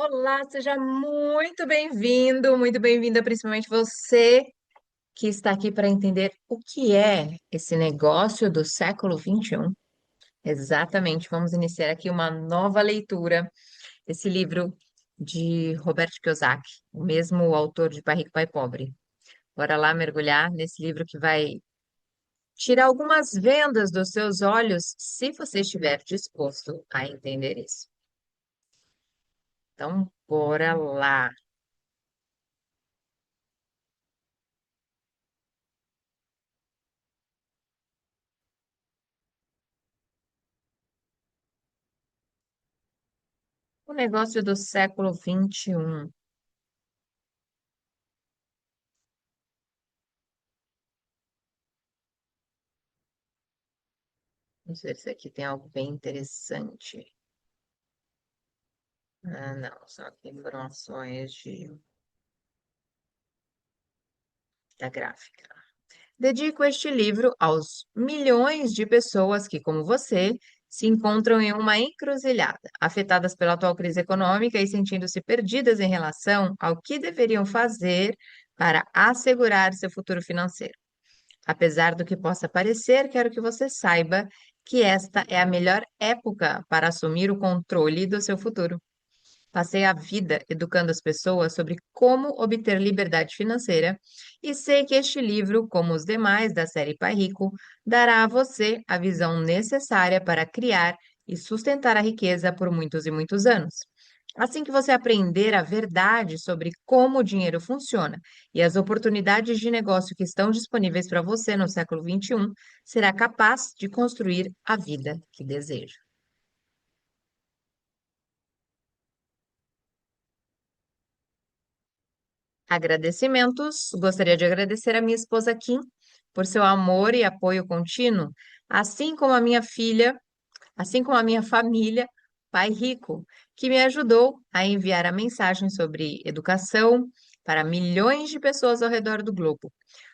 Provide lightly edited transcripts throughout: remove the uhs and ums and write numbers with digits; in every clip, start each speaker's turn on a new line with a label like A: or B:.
A: Olá, seja muito bem-vindo, muito bem-vinda, principalmente você que está aqui para entender o que é esse negócio do século XXI. Exatamente, vamos iniciar aqui uma nova leitura desse livro de Robert Kiyosaki, o mesmo autor de Pai Rico, Pai Pobre. Bora lá mergulhar nesse livro que vai tirar algumas vendas dos seus olhos, se você estiver disposto a entender isso. Então, bora lá. O negócio do século XXI. Vamos ver se aqui tem algo bem interessante. Ah, não, são aqui informações da gráfica. Dedico este livro aos milhões de pessoas que, como você, se encontram em uma encruzilhada, afetadas pela atual crise econômica e sentindo-se perdidas em relação ao que deveriam fazer para assegurar seu futuro financeiro. Apesar do que possa parecer, quero que você saiba que esta é a melhor época para assumir o controle do seu futuro. Passei a vida educando as pessoas sobre como obter liberdade financeira e sei que este livro, como os demais da série Pai Rico, dará a você a visão necessária para criar e sustentar a riqueza por muitos e muitos anos. Assim que você aprender a verdade sobre como o dinheiro funciona e as oportunidades de negócio que estão disponíveis para você no século XXI, será capaz de construir a vida que deseja. Agradecimentos. Gostaria de agradecer a minha esposa Kim por seu amor e apoio contínuo, assim como a minha filha, assim como a minha família, Pai Rico, que me ajudou a enviar a mensagem sobre educação para milhões de pessoas ao redor do globo.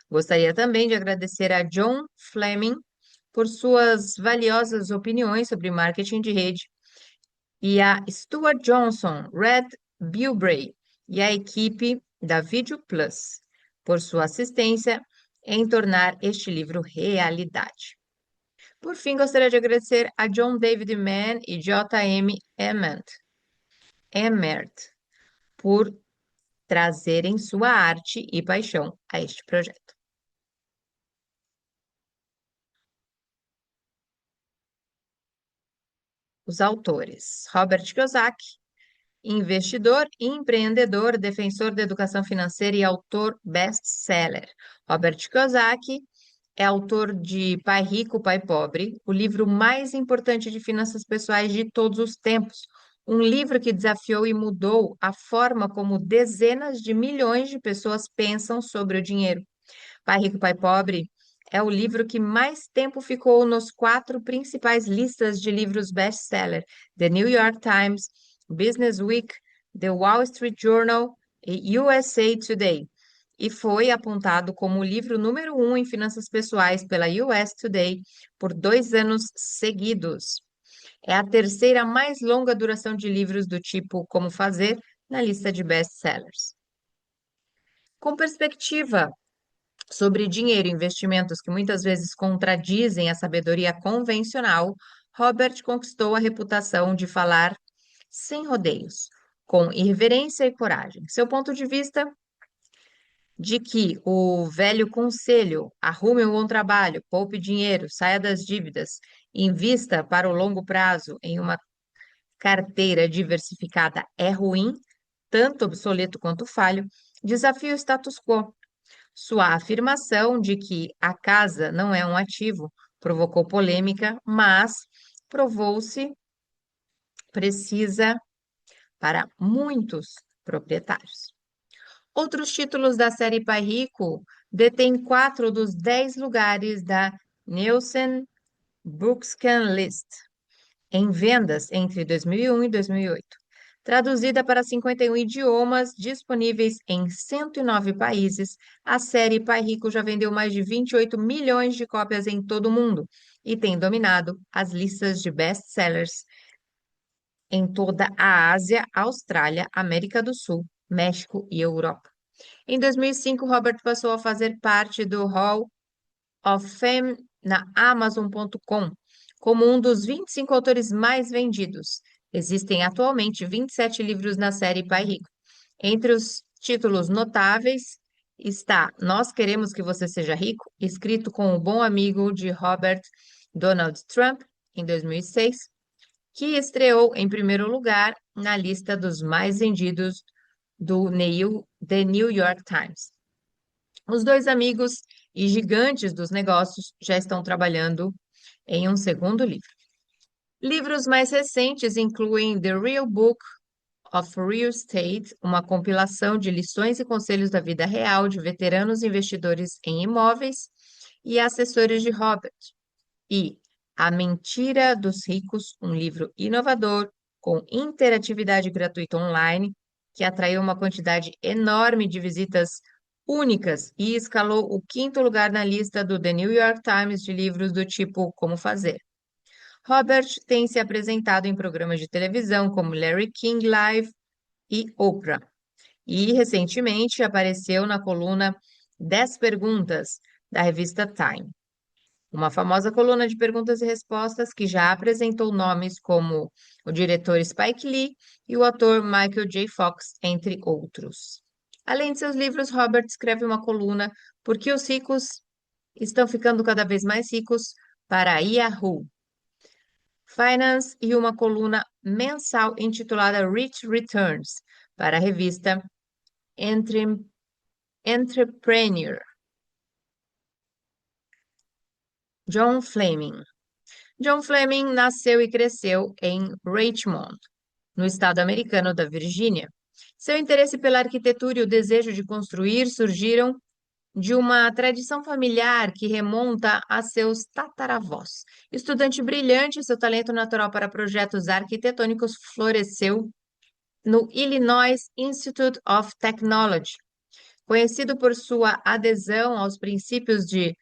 A: Gostaria também de agradecer a John Fleming por suas valiosas opiniões sobre marketing de rede e a Stuart Johnson, Red Bilbray e a equipe da Video Plus por sua assistência em tornar este livro realidade. Por fim, gostaria de agradecer a John David Mann e J.M. Emmert por trazerem sua arte e paixão a este projeto. Os autores: Robert Kiyosaki, investidor e empreendedor, defensor da educação financeira e autor best-seller. Robert Kiyosaki é autor de Pai Rico, Pai Pobre, o livro mais importante de finanças pessoais de todos os tempos. Um livro que desafiou e mudou a forma como dezenas de milhões de pessoas pensam sobre o dinheiro. Pai Rico, Pai Pobre é o livro que mais tempo ficou nos quatro principais listas de livros best-seller: The New York Times, Business Week, The Wall Street Journal e USA Today. E foi apontado como o livro número um em finanças pessoais pela US Today por 2 anos seguidos. É a terceira mais longa duração de livros do tipo Como Fazer na lista de best-sellers. Com perspectiva sobre dinheiro e investimentos que muitas vezes contradizem a sabedoria convencional, Robert conquistou a reputação de falar sem rodeios, com irreverência e coragem. Seu ponto de vista de que o velho conselho, arrume um bom trabalho, poupe dinheiro, saia das dívidas, invista para o longo prazo em uma carteira diversificada é ruim, tanto obsoleto quanto falho, desafia o status quo. Sua afirmação de que a casa não é um ativo provocou polêmica, mas provou-se precisa para muitos proprietários. Outros títulos da série Pai Rico detêm 4 dos 10 lugares da Nielsen Bookscan List em vendas entre 2001 e 2008. Traduzida para 51 idiomas, disponíveis em 109 países, a série Pai Rico já vendeu mais de 28 milhões de cópias em todo o mundo e tem dominado as listas de best-sellers em toda a Ásia, Austrália, América do Sul, México e Europa. Em 2005, Robert passou a fazer parte do Hall of Fame na Amazon.com como um dos 25 autores mais vendidos. Existem atualmente 27 livros na série Pai Rico. Entre os títulos notáveis está Nós Queremos que Você Seja Rico, escrito com o bom amigo de Robert, Donald Trump, em 2006, que estreou em primeiro lugar na lista dos mais vendidos do The New York Times. Os dois amigos e gigantes dos negócios já estão trabalhando em um segundo livro. Livros mais recentes incluem The Real Book of Real Estate, uma compilação de lições e conselhos da vida real de veteranos investidores em imóveis e assessores de Robert, e A Mentira dos Ricos, um livro inovador com interatividade gratuita online que atraiu uma quantidade enorme de visitas únicas e escalou o quinto lugar na lista do The New York Times de livros do tipo Como Fazer. Robert tem se apresentado em programas de televisão como Larry King Live e Oprah, e recentemente apareceu na coluna 10 Perguntas da revista Time, uma famosa coluna de perguntas e respostas que já apresentou nomes como o diretor Spike Lee e o ator Michael J. Fox, entre outros. Além de seus livros, Robert escreve uma coluna Por que os ricos estão ficando cada vez mais ricos para a Yahoo Finance e uma coluna mensal intitulada Rich Returns para a revista Entrepreneur. John Fleming. John Fleming nasceu e cresceu em Richmond, no estado americano da Virgínia. Seu interesse pela arquitetura e o desejo de construir surgiram de uma tradição familiar que remonta a seus tataravós. Estudante brilhante, seu talento natural para projetos arquitetônicos floresceu no Illinois Institute of Technology, conhecido por sua adesão aos princípios de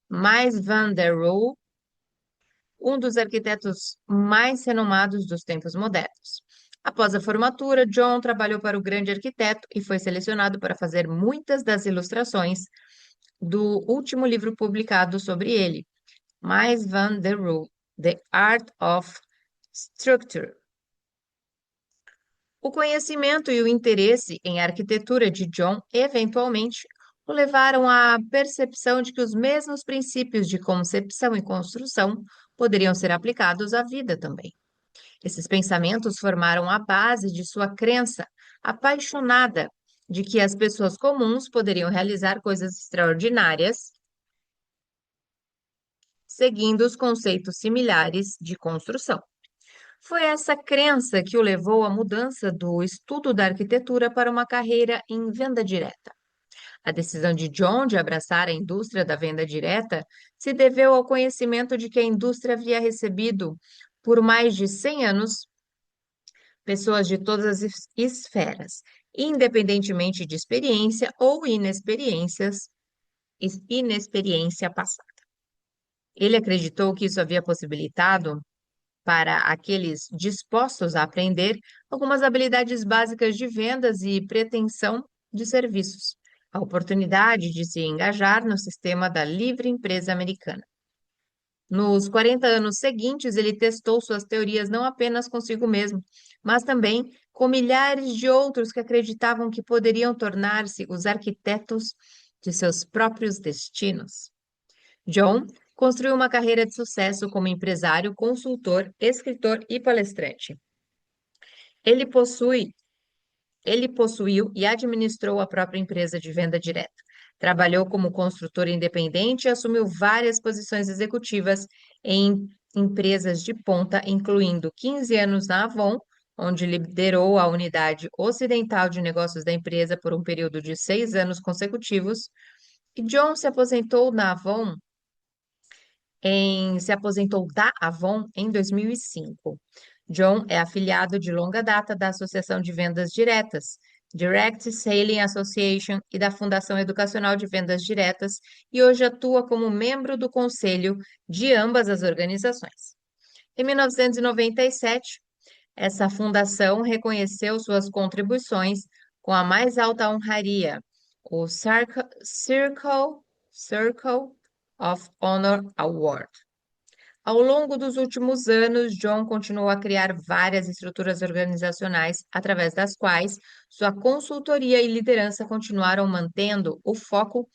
A: Mies van der Rohe, um dos arquitetos mais renomados dos tempos modernos. Após a formatura, John trabalhou para o grande arquiteto e foi selecionado para fazer muitas das ilustrações do último livro publicado sobre ele, Mies van der Rohe, The Art of Structure. O conhecimento e o interesse em arquitetura de John eventualmente o levaram à percepção de que os mesmos princípios de concepção e construção poderiam ser aplicados à vida também. Esses pensamentos formaram a base de sua crença apaixonada de que as pessoas comuns poderiam realizar coisas extraordinárias seguindo os conceitos similares de construção. Foi essa crença que o levou à mudança do estudo da arquitetura para uma carreira em venda direta. A decisão de John de abraçar a indústria da venda direta se deveu ao conhecimento de que a indústria havia recebido, por mais de 100 anos, pessoas de todas as esferas, independentemente de experiência ou inexperiência passada. Ele acreditou que isso havia possibilitado para aqueles dispostos a aprender algumas habilidades básicas de vendas e pretensão de serviços, a oportunidade de se engajar no sistema da livre empresa americana. Nos 40 anos seguintes, ele testou suas teorias não apenas consigo mesmo, mas também com milhares de outros que acreditavam que poderiam tornar-se os arquitetos de seus próprios destinos. John construiu uma carreira de sucesso como empresário, consultor, escritor e palestrante. Ele possuiu e administrou a própria empresa de venda direta. Trabalhou como construtor independente e assumiu várias posições executivas em empresas de ponta, incluindo 15 anos na Avon, onde liderou a unidade ocidental de negócios da empresa por um período de 6 anos consecutivos. E John se aposentou da Avon em 2005. John é afiliado de longa data da Associação de Vendas Diretas, Direct Selling Association, e da Fundação Educacional de Vendas Diretas, e hoje atua como membro do conselho de ambas as organizações. Em 1997, Essa fundação reconheceu suas contribuições com a mais alta honraria, o Circle of Honor Award. Ao longo dos últimos anos, John continuou a criar várias estruturas organizacionais através das quais sua consultoria e liderança continuaram mantendo o foco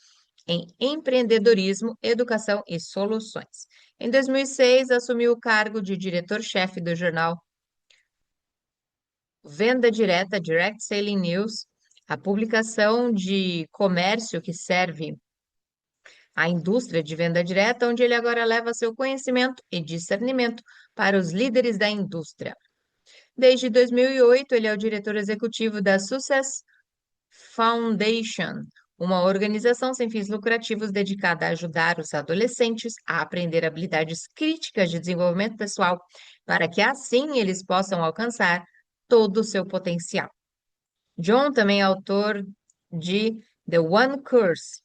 A: em empreendedorismo, educação e soluções. Em 2006, assumiu o cargo de diretor-chefe do jornal Venda Direta, Direct Selling News, a publicação de comércio que serve à indústria de venda direta, onde ele agora leva seu conhecimento e discernimento para os líderes da indústria. Desde 2008, ele é o diretor executivo da Success Foundation, uma organização sem fins lucrativos dedicada a ajudar os adolescentes a aprender habilidades críticas de desenvolvimento pessoal, para que assim eles possam alcançar todo o seu potencial. John também é autor de The One Course,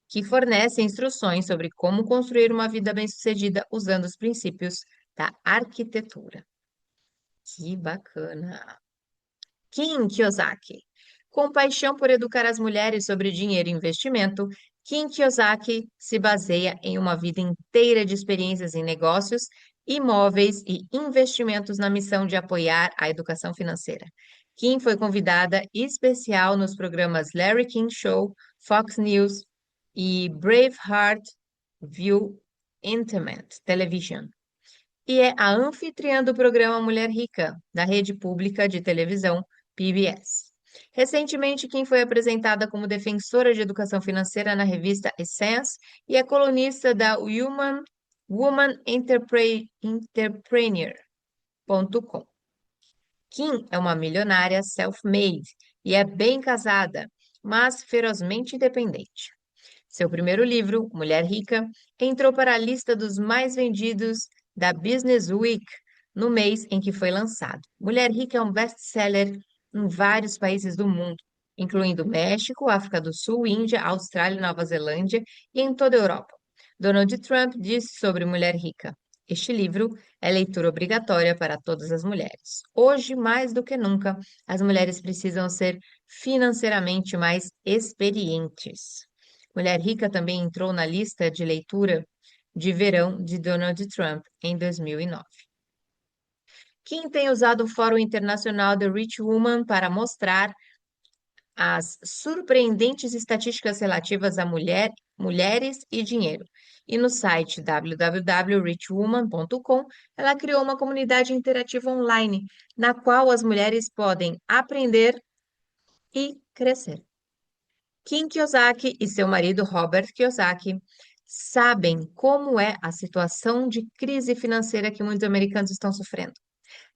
A: que fornece instruções sobre como construir uma vida bem-sucedida usando os princípios da arquitetura. Que bacana! Kim Kiyosaki. Com paixão por educar as mulheres sobre dinheiro e investimento, Kim Kiyosaki se baseia em uma vida inteira de experiências em negócios, imóveis e investimentos na missão de apoiar a educação financeira. Kim foi convidada especial nos programas Larry King Show, Fox News e Braveheart View Intimate Television. E é a anfitriã do programa Mulher Rica, da rede pública de televisão PBS. Recentemente, Kim foi apresentada como defensora de educação financeira na revista Essence e é colunista da Woman Entrepreneur.com. Kim é uma milionária self-made e é bem casada, mas ferozmente independente. Seu primeiro livro, Mulher Rica, entrou para a lista dos mais vendidos da Business Week no mês em que foi lançado. Mulher Rica é um best-seller em vários países do mundo, incluindo México, África do Sul, Índia, Austrália e Nova Zelândia e em toda a Europa. Donald Trump disse sobre Mulher Rica: este livro é leitura obrigatória para todas as mulheres. Hoje, mais do que nunca, as mulheres precisam ser financeiramente mais experientes. Mulher Rica também entrou na lista de leitura de verão de Donald Trump em 2009. Kim tem usado o Fórum Internacional The Rich Woman para mostrar as surpreendentes estatísticas relativas a mulheres e dinheiro. E no site www.richwoman.com, ela criou uma comunidade interativa online, na qual as mulheres podem aprender e crescer. Kim Kiyosaki e seu marido Robert Kiyosaki sabem como é a situação de crise financeira que muitos americanos estão sofrendo.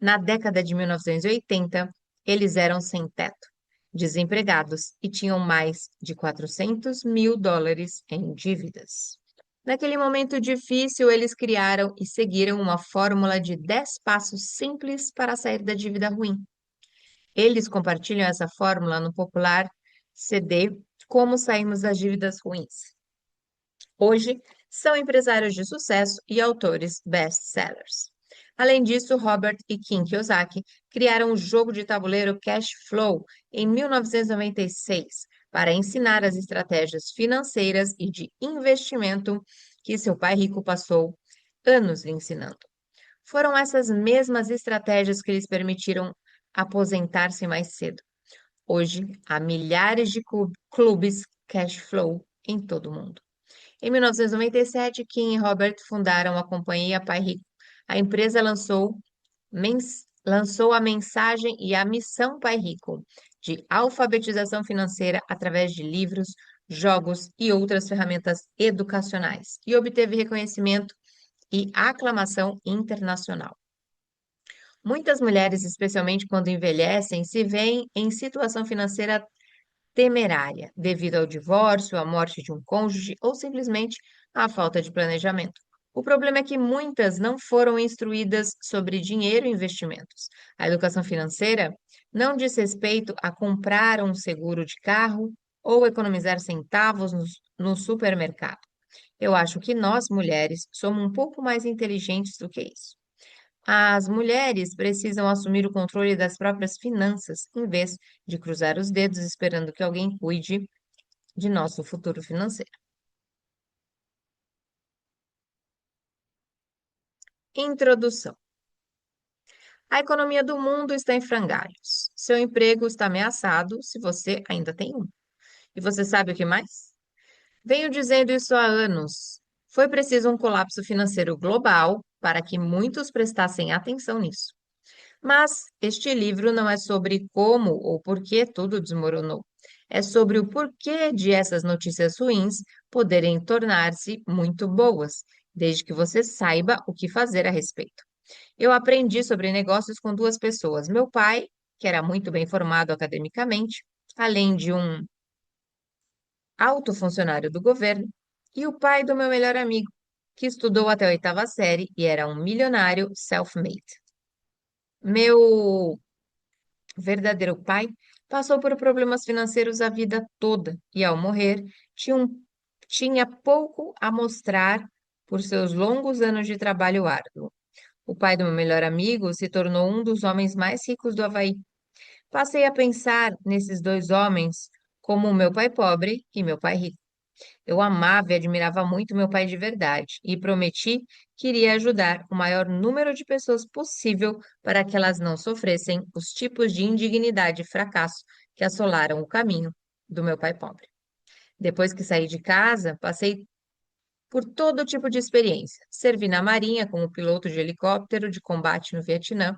A: Na década de 1980, eles eram sem teto, desempregados e tinham mais de 400 mil dólares em dívidas. Naquele momento difícil, eles criaram e seguiram uma fórmula de 10 passos simples para sair da dívida ruim. Eles compartilham essa fórmula no popular CD Como Sairmos das Dívidas Ruins. Hoje, são empresários de sucesso e autores best-sellers. Além disso, Robert e Kim Kiyosaki criaram o jogo de tabuleiro Cash Flow em 1996 para ensinar as estratégias financeiras e de investimento que seu pai rico passou anos lhe ensinando. Foram essas mesmas estratégias que lhes permitiram aposentar-se mais cedo. Hoje, há milhares de clubes cash flow em todo o mundo. Em 1997, Kim e Robert fundaram a companhia Pai Rico. A empresa lançou a mensagem e a missão Pai Rico, de alfabetização financeira através de livros, jogos e outras ferramentas educacionais, e obteve reconhecimento e aclamação internacional. Muitas mulheres, especialmente quando envelhecem, se veem em situação financeira temerária, devido ao divórcio, à morte de um cônjuge ou simplesmente à falta de planejamento. O problema é que muitas não foram instruídas sobre dinheiro e investimentos. A educação financeira não diz respeito a comprar um seguro de carro ou economizar centavos no supermercado. Eu acho que nós, mulheres, somos um pouco mais inteligentes do que isso. As mulheres precisam assumir o controle das próprias finanças, em vez de cruzar os dedos esperando que alguém cuide de nosso futuro financeiro. Introdução. A economia do mundo está em frangalhos. Seu emprego está ameaçado, se você ainda tem um. E você sabe o que mais? Venho dizendo isso há anos. Foi preciso um colapso financeiro global para que muitos prestassem atenção nisso. Mas este livro não é sobre como ou por que tudo desmoronou. É sobre o porquê de essas notícias ruins poderem tornar-se muito boas, desde que você saiba o que fazer a respeito. Eu aprendi sobre negócios com duas pessoas. Meu pai, que era muito bem formado academicamente, além de um alto funcionário do governo, e o pai do meu melhor amigo, que estudou até a oitava série e era um milionário self-made. Meu verdadeiro pai passou por problemas financeiros a vida toda e, ao morrer, tinha pouco a mostrar por seus longos anos de trabalho árduo. O pai do meu melhor amigo se tornou um dos homens mais ricos do Havaí. Passei a pensar nesses dois homens como o meu pai pobre e meu pai rico. Eu amava e admirava muito meu pai de verdade e prometi que iria ajudar o maior número de pessoas possível para que elas não sofressem os tipos de indignidade e fracasso que assolaram o caminho do meu pai pobre. Depois que saí de casa, passei por todo tipo de experiência. Servi na Marinha como piloto de helicóptero de combate no Vietnã.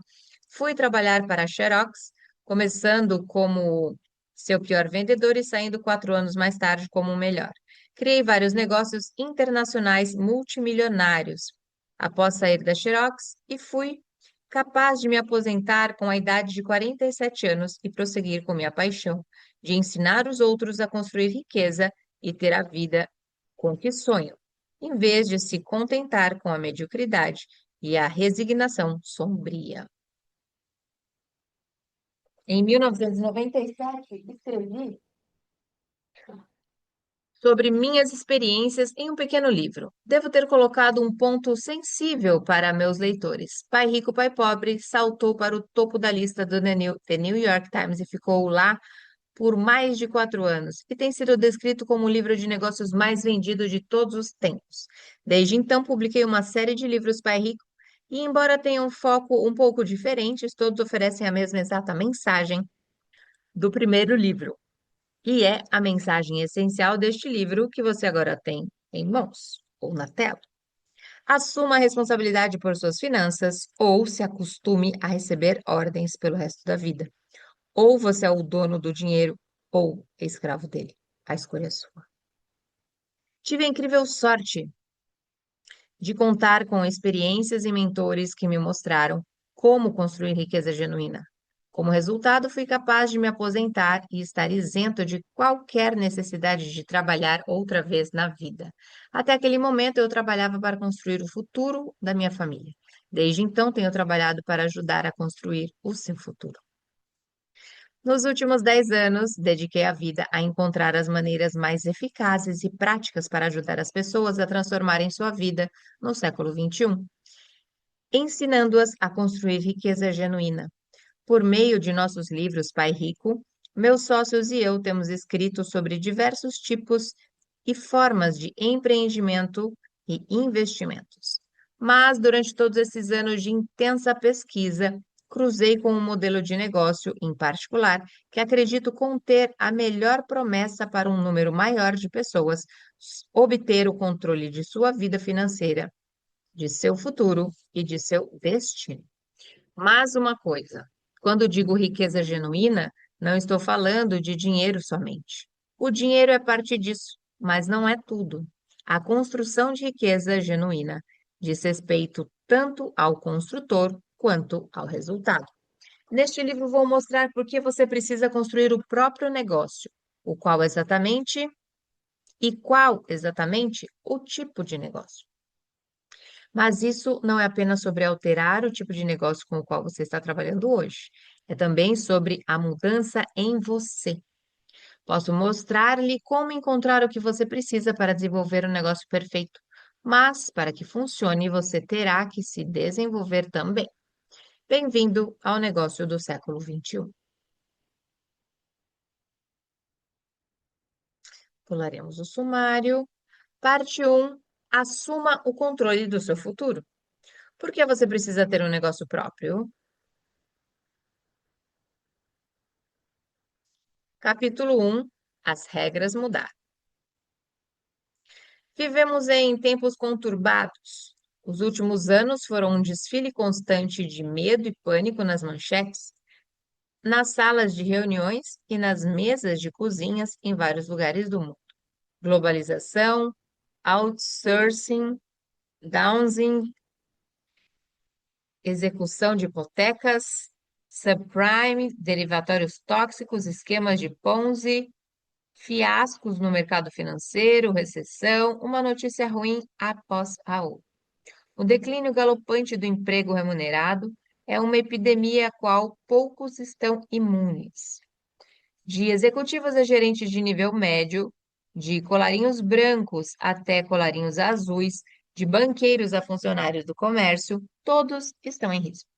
A: Fui trabalhar para a Xerox, começando como seu pior vendedor e saindo 4 anos mais tarde como o melhor. Criei vários negócios internacionais multimilionários. Após sair da Xerox, e fui capaz de me aposentar com a idade de 47 anos e prosseguir com minha paixão de ensinar os outros a construir riqueza e ter a vida com que sonham em vez de se contentar com a mediocridade e a resignação sombria. Em 1997, escrevi sobre minhas experiências em um pequeno livro. Devo ter colocado um ponto sensível para meus leitores. Pai Rico, Pai Pobre saltou para o topo da lista do The New York Times e ficou lá por mais de 4 anos e tem sido descrito como o livro de negócios mais vendido de todos os tempos. Desde então, publiquei uma série de livros Pai Rico e, embora tenham um foco um pouco diferentes, todos oferecem a mesma exata mensagem do primeiro livro, que é a mensagem essencial deste livro que você agora tem em mãos ou na tela. Assuma a responsabilidade por suas finanças ou se acostume a receber ordens pelo resto da vida. Ou você é o dono do dinheiro ou escravo dele. A escolha é sua. Tive a incrível sorte de contar com experiências e mentores que me mostraram como construir riqueza genuína. Como resultado, fui capaz de me aposentar e estar isento de qualquer necessidade de trabalhar outra vez na vida. Até aquele momento, eu trabalhava para construir o futuro da minha família. Desde então, tenho trabalhado para ajudar a construir o seu futuro. Nos últimos 10 anos, dediquei a vida a encontrar as maneiras mais eficazes e práticas para ajudar as pessoas a transformarem sua vida no século XXI, ensinando-as a construir riqueza genuína. Por meio de nossos livros Pai Rico, meus sócios e eu temos escrito sobre diversos tipos e formas de empreendimento e investimentos. Mas, durante todos esses anos de intensa pesquisa, cruzei com um modelo de negócio em particular que acredito conter a melhor promessa para um número maior de pessoas obter o controle de sua vida financeira, de seu futuro e de seu destino. Mas uma coisa, quando digo riqueza genuína, não estou falando de dinheiro somente. O dinheiro é parte disso, mas não é tudo. A construção de riqueza genuína diz respeito tanto ao construtor quanto ao resultado. Neste livro vou mostrar por que você precisa construir o próprio negócio, o qual exatamente e qual exatamente o tipo de negócio. Mas isso não é apenas sobre alterar o tipo de negócio com o qual você está trabalhando hoje. É também sobre a mudança em você. Posso mostrar-lhe como encontrar o que você precisa para desenvolver um negócio perfeito. Mas, para que funcione, você terá que se desenvolver também. Bem-vindo ao negócio do século XXI. Pularemos o sumário. Parte 1. Assuma o controle do seu futuro. Por que você precisa ter um negócio próprio? Capítulo 1. As regras mudaram. Vivemos em tempos conturbados. Os últimos anos foram um desfile constante de medo e pânico nas manchetes, nas salas de reuniões e nas mesas de cozinhas em vários lugares do mundo. Globalização, outsourcing, downsing, execução de hipotecas, subprime, derivatórios tóxicos, esquemas de Ponzi, fiascos no mercado financeiro, recessão, uma notícia ruim após a outra. O declínio galopante do emprego remunerado é uma epidemia a qual poucos estão imunes. De executivos a gerentes de nível médio, de colarinhos brancos até colarinhos azuis, de banqueiros a funcionários do comércio, todos estão em risco.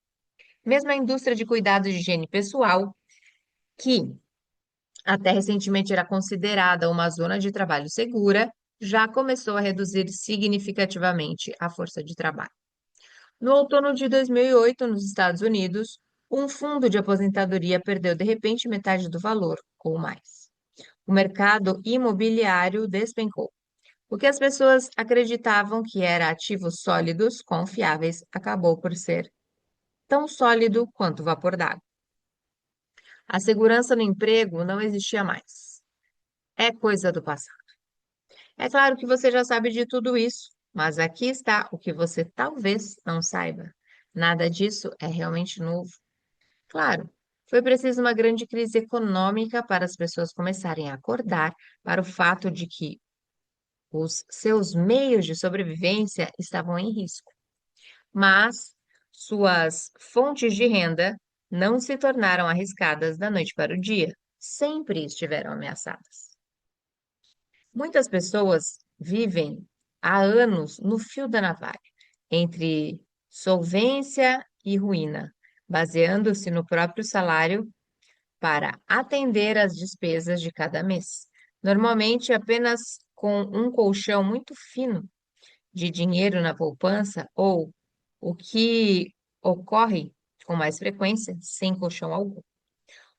A: Mesmo a indústria de cuidados de higiene pessoal, que até recentemente era considerada uma zona de trabalho segura, já começou a reduzir significativamente a força de trabalho. No outono de 2008, nos Estados Unidos, um fundo de aposentadoria perdeu de repente metade do valor, ou mais. O mercado imobiliário despencou. O que as pessoas acreditavam que era ativos sólidos, confiáveis, acabou por ser tão sólido quanto o vapor d'água. A segurança no emprego não existia mais. É coisa do passado. É claro que você já sabe de tudo isso, mas aqui está o que você talvez não saiba. Nada disso é realmente novo. Claro, foi preciso uma grande crise econômica para as pessoas começarem a acordar para o fato de que os seus meios de sobrevivência estavam em risco, mas suas fontes de renda não se tornaram arriscadas da noite para o dia, sempre estiveram ameaçadas. Muitas pessoas vivem há anos no fio da navalha, entre solvência e ruína, baseando-se no próprio salário para atender às despesas de cada mês. Normalmente apenas com um colchão muito fino de dinheiro na poupança ou o que ocorre com mais frequência, sem colchão algum.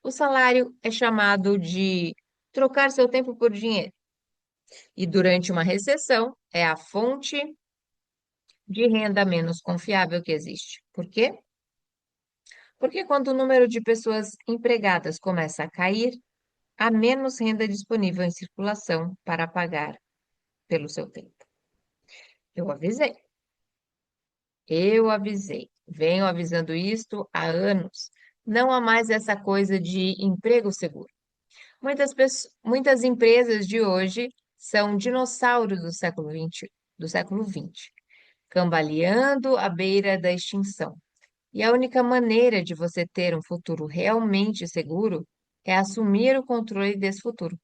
A: O salário é chamado de trocar seu tempo por dinheiro. E durante uma recessão é a fonte de renda menos confiável que existe. Por quê? Porque quando o número de pessoas empregadas começa a cair, há menos renda disponível em circulação para pagar pelo seu tempo. Eu avisei, eu avisei. Venho avisando isto há anos. Não há mais essa coisa de emprego seguro. Muitas empresas de hoje são dinossauros do século XX, cambaleando à beira da extinção. E a única maneira de você ter um futuro realmente seguro é assumir o controle desse futuro.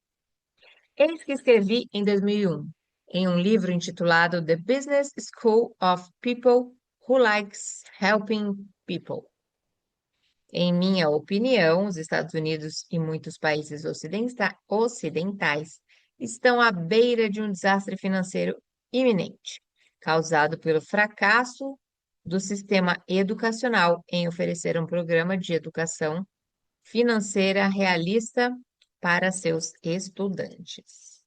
A: Eis que escrevi em 2001, em um livro intitulado The Business School of People Who Likes Helping People. Em minha opinião, os Estados Unidos e muitos países ocidentais estão à beira de um desastre financeiro iminente, causado pelo fracasso do sistema educacional em oferecer um programa de educação financeira realista para seus estudantes.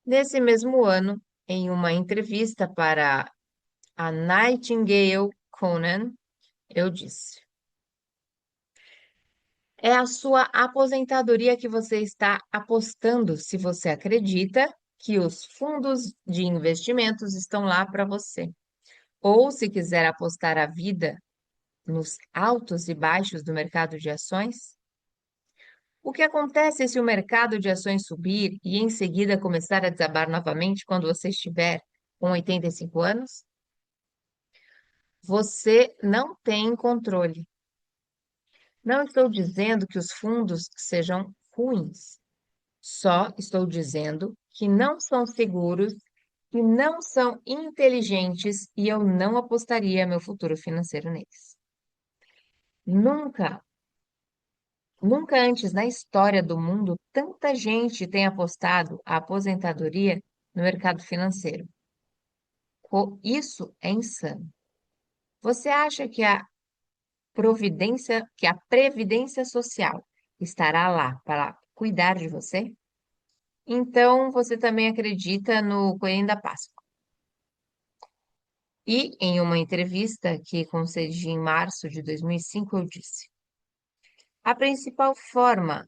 A: Nesse mesmo ano, em uma entrevista para a Nightingale Conant, eu disse: é a sua aposentadoria que você está apostando se você acredita que os fundos de investimentos estão lá para você. Ou se quiser apostar a vida nos altos e baixos do mercado de ações. O que acontece se o mercado de ações subir e em seguida começar a desabar novamente quando você estiver com 85 anos? Você não tem controle. Não estou dizendo que os fundos sejam ruins. Só estou dizendo que não são seguros que não são inteligentes e eu não apostaria meu futuro financeiro neles. Nunca, nunca antes na história do mundo tanta gente tem apostado a aposentadoria no mercado financeiro. Isso é insano. Você acha que a previdência social estará lá para cuidar de você? Então você também acredita no Coelhinho da Páscoa. E em uma entrevista que concedi em março de 2005, eu disse: a principal forma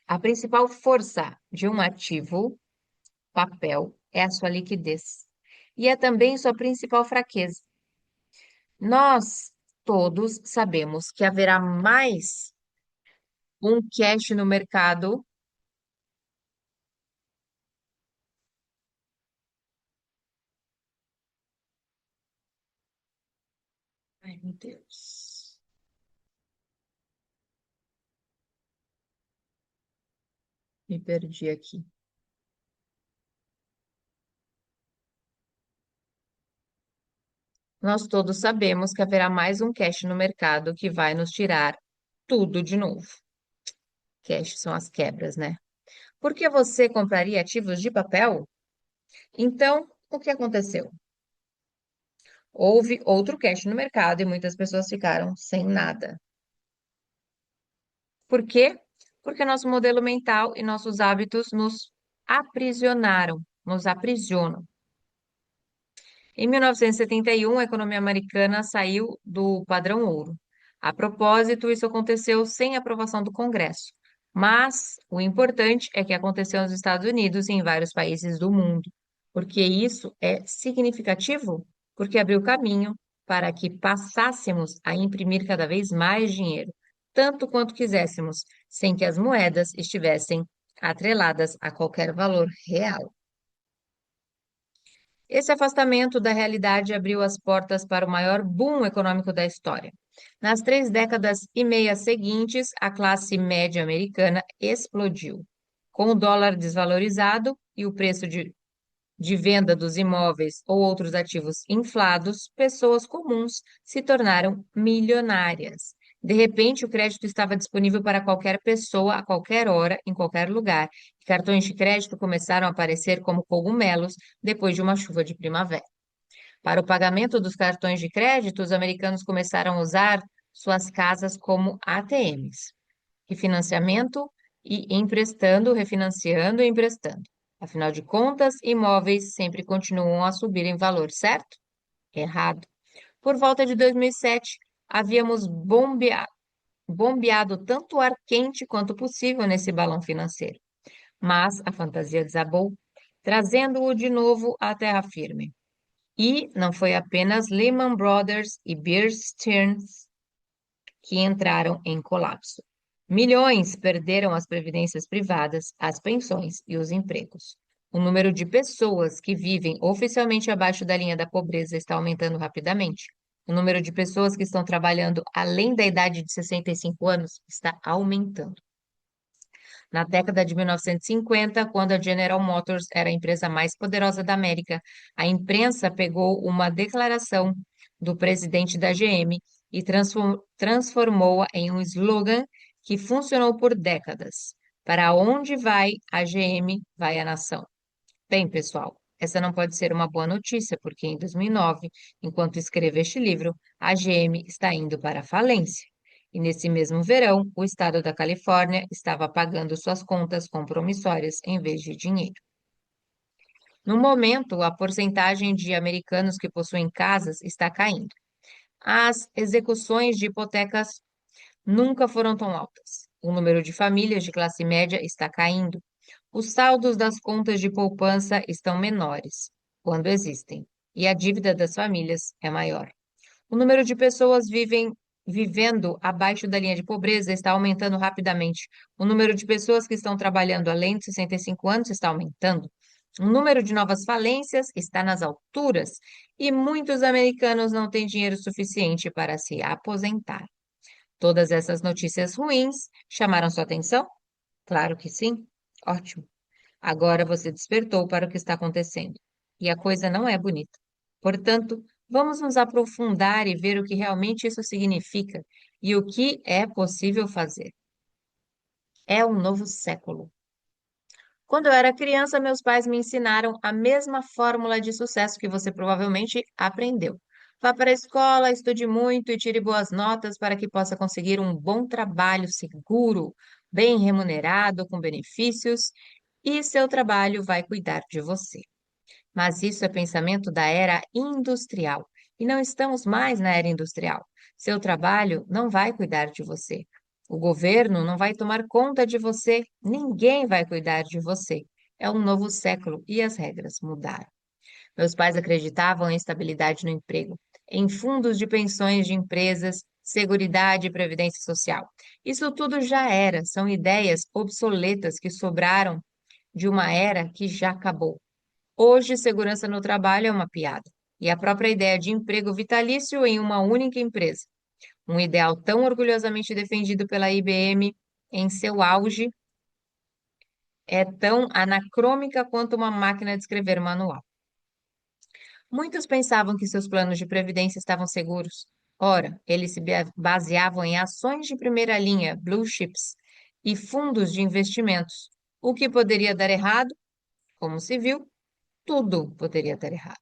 A: a principal força de um ativo, papel, é a sua liquidez. E é também sua principal fraqueza. Nós todos sabemos que haverá mais um cash no mercado. Ai, meu Deus. Me perdi aqui. Nós todos sabemos que haverá mais um cash no mercado que vai nos tirar tudo de novo. Cash são as quebras, né? Por que você compraria ativos de papel? Então, o que aconteceu? Houve outro cash no mercado e muitas pessoas ficaram sem nada. Por quê? Porque nosso modelo mental e nossos hábitos nos aprisionaram, nos aprisionam. Em 1971, a economia americana saiu do padrão ouro. A propósito, isso aconteceu sem aprovação do Congresso. Mas o importante é que aconteceu nos Estados Unidos e em vários países do mundo. Porque isso é significativo? Porque abriu caminho para que passássemos a imprimir cada vez mais dinheiro, tanto quanto quiséssemos, sem que as moedas estivessem atreladas a qualquer valor real. Esse afastamento da realidade abriu as portas para o maior boom econômico da história. Nas 3 décadas e meia seguintes, a classe média americana explodiu. Com o dólar desvalorizado e o preço de venda dos imóveis ou outros ativos inflados, pessoas comuns se tornaram milionárias. De repente, o crédito estava disponível para qualquer pessoa, a qualquer hora, em qualquer lugar. Cartões de crédito começaram a aparecer como cogumelos depois de uma chuva de primavera. Para o pagamento dos cartões de crédito, os americanos começaram a usar suas casas como ATMs, refinanciamento e emprestando, refinanciando e emprestando. Afinal de contas, imóveis sempre continuam a subir em valor, certo? Errado. Por volta de 2007, havíamos bombeado tanto ar quente quanto possível nesse balão financeiro. Mas a fantasia desabou, trazendo-o de novo à terra firme. E não foi apenas Lehman Brothers e Bear Stearns que entraram em colapso. Milhões perderam as previdências privadas, as pensões e os empregos. O número de pessoas que vivem oficialmente abaixo da linha da pobreza está aumentando rapidamente. O número de pessoas que estão trabalhando além da idade de 65 anos está aumentando. Na década de 1950, quando a General Motors era a empresa mais poderosa da América, a imprensa pegou uma declaração do presidente da GM e transformou-a em um slogan que funcionou por décadas. Para onde vai a GM, vai a nação. Bem, pessoal, essa não pode ser uma boa notícia, porque em 2009, enquanto escrevo este livro, a GM está indo para a falência. E nesse mesmo verão, o estado da Califórnia estava pagando suas contas compromissórias em vez de dinheiro. No momento, a porcentagem de americanos que possuem casas está caindo. As execuções de hipotecas nunca foram tão altas. O número de famílias de classe média está caindo. Os saldos das contas de poupança estão menores, quando existem, e a dívida das famílias é maior. O número de pessoas vivendo abaixo da linha de pobreza está aumentando rapidamente. O número de pessoas que estão trabalhando além de 65 anos está aumentando. O número de novas falências está nas alturas e muitos americanos não têm dinheiro suficiente para se aposentar. Todas essas notícias ruins chamaram sua atenção? Claro que sim. Ótimo. Agora você despertou para o que está acontecendo. E a coisa não é bonita. Portanto, vamos nos aprofundar e ver o que realmente isso significa e o que é possível fazer. É um novo século. Quando eu era criança, meus pais me ensinaram a mesma fórmula de sucesso que você provavelmente aprendeu. Vá para a escola, estude muito e tire boas notas para que possa conseguir um bom trabalho seguro, bem remunerado, com benefícios, e seu trabalho vai cuidar de você. Mas isso é pensamento da era industrial. E não estamos mais na era industrial. Seu trabalho não vai cuidar de você. O governo não vai tomar conta de você. Ninguém vai cuidar de você. É um novo século e as regras mudaram. Meus pais acreditavam em estabilidade no emprego, em fundos de pensões de empresas, seguridade e previdência social. Isso tudo já era, são ideias obsoletas que sobraram de uma era que já acabou. Hoje, segurança no trabalho é uma piada. E a própria ideia de emprego vitalício em uma única empresa, um ideal tão orgulhosamente defendido pela IBM em seu auge, é tão anacrônica quanto uma máquina de escrever manual. Muitos pensavam que seus planos de previdência estavam seguros. Ora, eles se baseavam em ações de primeira linha, blue chips, e fundos de investimentos. O que poderia dar errado? Como se viu, tudo poderia dar errado.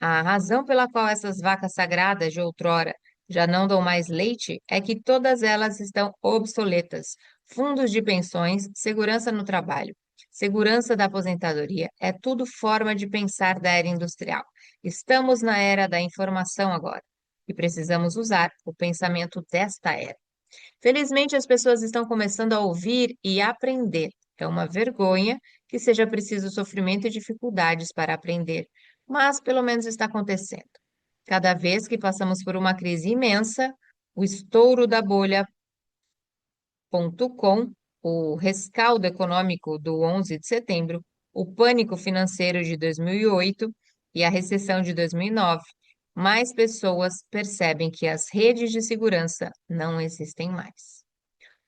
A: A razão pela qual essas vacas sagradas de outrora já não dão mais leite é que todas elas estão obsoletas. Fundos de pensões, segurança no trabalho, segurança da aposentadoria, é tudo forma de pensar da era industrial. Estamos na era da informação agora e precisamos usar o pensamento desta era. Felizmente, as pessoas estão começando a ouvir e aprender. É uma vergonha que seja preciso sofrimento e dificuldades para aprender, mas pelo menos está acontecendo. Cada vez que passamos por uma crise imensa, o estouro da bolha.com, o rescaldo econômico do 11 de setembro, o pânico financeiro de 2008 e a recessão de 2009, mais pessoas percebem que as redes de segurança não existem mais.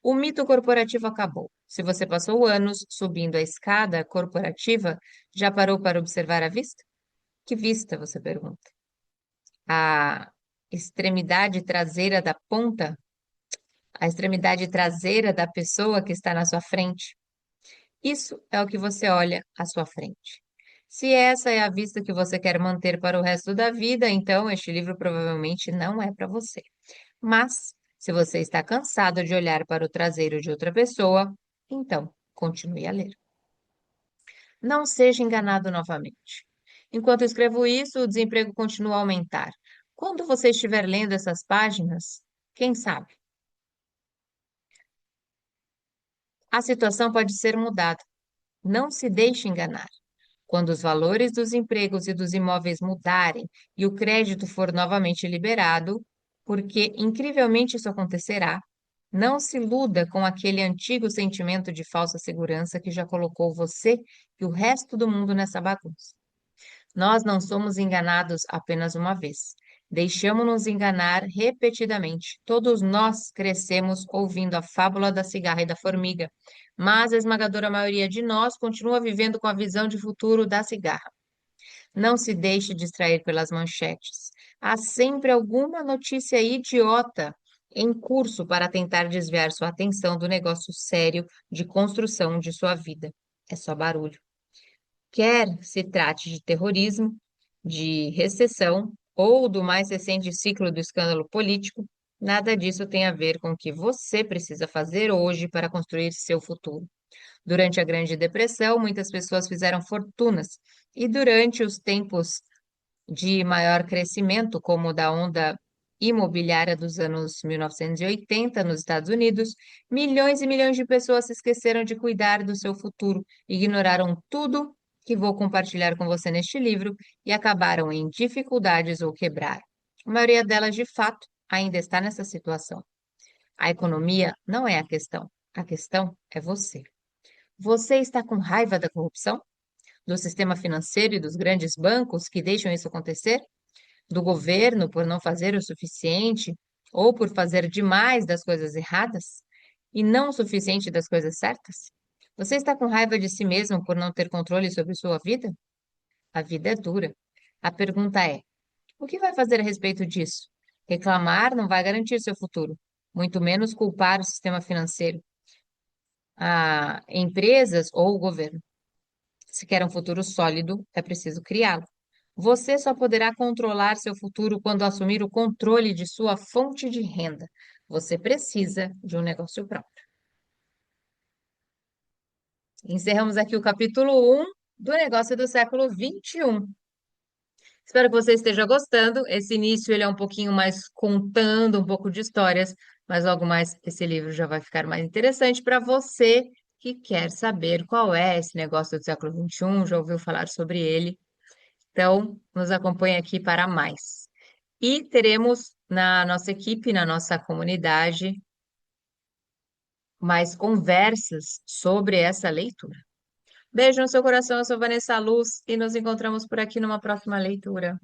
A: O mito corporativo acabou. Se você passou anos subindo a escada corporativa, já parou para observar a vista? Que vista, você pergunta? A extremidade traseira da ponta? A extremidade traseira da pessoa que está na sua frente? Isso é o que você olha à sua frente. Se essa é a vista que você quer manter para o resto da vida, então este livro provavelmente não é para você. Mas, se você está cansado de olhar para o traseiro de outra pessoa, então continue a ler. Não seja enganado novamente. Enquanto escrevo isso, o desemprego continua a aumentar. Quando você estiver lendo essas páginas, quem sabe? A situação pode ser mudada. Não se deixe enganar. Quando os valores dos empregos e dos imóveis mudarem e o crédito for novamente liberado, porque incrivelmente isso acontecerá, não se iluda com aquele antigo sentimento de falsa segurança que já colocou você e o resto do mundo nessa bagunça. Nós não somos enganados apenas uma vez. Deixamos-nos enganar repetidamente. Todos nós crescemos ouvindo a fábula da cigarra e da formiga, mas a esmagadora maioria de nós continua vivendo com a visão de futuro da cigarra. Não se deixe distrair pelas manchetes. Há sempre alguma notícia idiota em curso para tentar desviar sua atenção do negócio sério de construção de sua vida. É só barulho. Quer se trate de terrorismo, de recessão ou do mais recente ciclo do escândalo político, nada disso tem a ver com o que você precisa fazer hoje para construir seu futuro. Durante a Grande Depressão, muitas pessoas fizeram fortunas, e durante os tempos de maior crescimento, como o da onda imobiliária dos anos 1980 nos Estados Unidos, milhões e milhões de pessoas se esqueceram de cuidar do seu futuro, ignoraram tudo que vou compartilhar com você neste livro e acabaram em dificuldades ou quebrar. A maioria delas, de fato, ainda está nessa situação. A economia não é a questão é você. Você está com raiva da corrupção? Do sistema financeiro e dos grandes bancos que deixam isso acontecer? Do governo por não fazer o suficiente ou por fazer demais das coisas erradas e não o suficiente das coisas certas? Você está com raiva de si mesmo por não ter controle sobre sua vida? A vida é dura. A pergunta é: o que vai fazer a respeito disso? Reclamar não vai garantir seu futuro, muito menos culpar o sistema financeiro, empresas ou o governo. Se quer um futuro sólido, é preciso criá-lo. Você só poderá controlar seu futuro quando assumir o controle de sua fonte de renda. Você precisa de um negócio próprio. Encerramos aqui o capítulo 1 do Negócio do Século XXI. Espero que você esteja gostando. Esse início ele é um pouquinho mais contando um pouco de histórias, mas logo mais esse livro já vai ficar mais interessante para você que quer saber qual é esse negócio do século XXI, já ouviu falar sobre ele. Então, nos acompanhe aqui para mais. E teremos na nossa equipe, na nossa comunidade, mais conversas sobre essa leitura. Beijo no seu coração, eu sou Vanessa Luz e nos encontramos por aqui numa próxima leitura.